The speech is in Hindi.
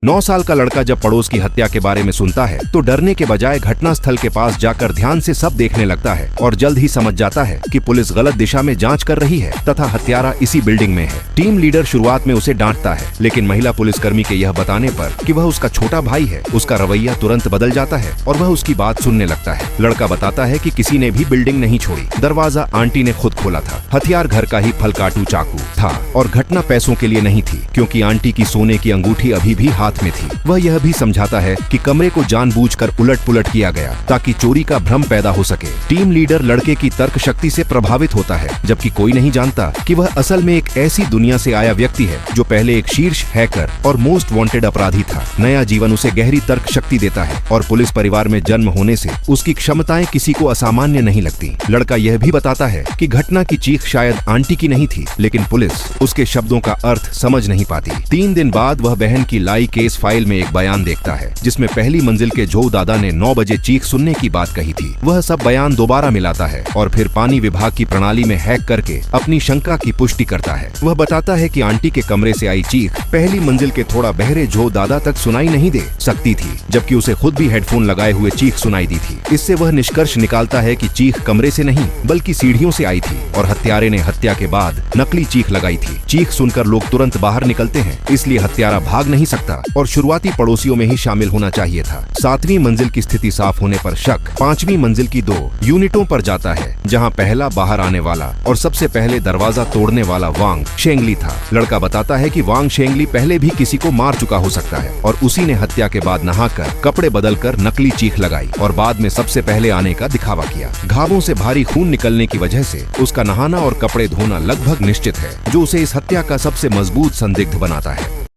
9 साल का लड़का जब पड़ोस की हत्या के बारे में सुनता है तो डरने के बजाय घटनास्थल के पास जाकर ध्यान से सब देखने लगता है और जल्द ही समझ जाता है कि पुलिस गलत दिशा में जांच कर रही है तथा हत्यारा इसी बिल्डिंग में है। टीम लीडर शुरुआत में उसे डांटता है, लेकिन महिला पुलिसकर्मी के यह बताने पर कि वह उसका छोटा भाई है, उसका रवैया तुरंत बदल जाता है और वह उसकी बात सुनने लगता है। लड़का बताता है कि किसी ने भी बिल्डिंग नहीं छोड़ी, दरवाजा आंटी ने खुद खोला था। हथियार घर का ही फलकाटू चाकू था और घटना पैसों के लिए नहीं थी, क्योंकि आंटी की सोने की अंगूठी अभी भी हाथ में थी। वह यह भी समझाता है कि कमरे को जानबूझकर उलट पुलट किया गया ताकि चोरी का भ्रम पैदा हो सके। टीम लीडर लड़के की तर्क शक्ति से प्रभावित होता है, जबकि कोई नहीं जानता कि वह असल में एक ऐसी दुनिया से आया व्यक्ति है जो पहले एक शीर्ष हैकर और मोस्ट वांटेड अपराधी था। नया जीवन उसे गहरी तर्क शक्ति देता है और पुलिस परिवार में जन्म होने से उसकी क्षमताएं किसी को असामान्य नहीं लगती। लड़का यह भी बताता है कि घटना की चीख शायद आंटी की नहीं थी, लेकिन पुलिस उसके शब्दों का अर्थ समझ नहीं पाती। 3 दिन बाद वह बहन की लाई केस फाइल में एक बयान देखता है जिसमें पहली मंजिल के जो दादा ने 9 बजे चीख सुनने की बात कही थी। वह सब बयान दोबारा मिलाता है और फिर पानी विभाग की प्रणाली में हैक करके अपनी शंका की पुष्टि करता है। वह बताता है कि आंटी के कमरे से आई चीख पहली मंजिल के थोड़ा बहरे जो दादा तक सुनाई नहीं दे सकती थी, जबकि उसे खुद भी हेडफोन लगाए हुए चीख सुनाई दी थी। इससे वह निष्कर्ष निकालता है कि चीख कमरे से नहीं बल्कि सीढ़ियों से आई थी और हत्यारे ने हत्या के बाद नकली चीख लगाई थी। चीख सुनकर लोग तुरंत बाहर निकलते हैं, इसलिए हत्यारा भाग नहीं सकता और शुरुआती पड़ोसियों में ही शामिल होना चाहिए था। 7वीं मंजिल की स्थिति साफ होने पर शक 5वीं मंजिल की 2 यूनिटों पर जाता है, जहां पहला बाहर आने वाला और सबसे पहले दरवाजा तोड़ने वाला वांग शेंगली था। लड़का बताता है कि वांग शेंगली पहले भी किसी को मार चुका हो सकता है और उसी ने हत्या के बाद नहाकर कपड़े बदलकर नकली चीख लगाई और बाद में सबसे पहले आने का दिखावा किया। घावों से भारी खून निकलने की वजह से उसका नहाना और कपड़े धोना लगभग निश्चित है, जो उसे इस हत्या का सबसे मजबूत संदिग्ध बनाता है।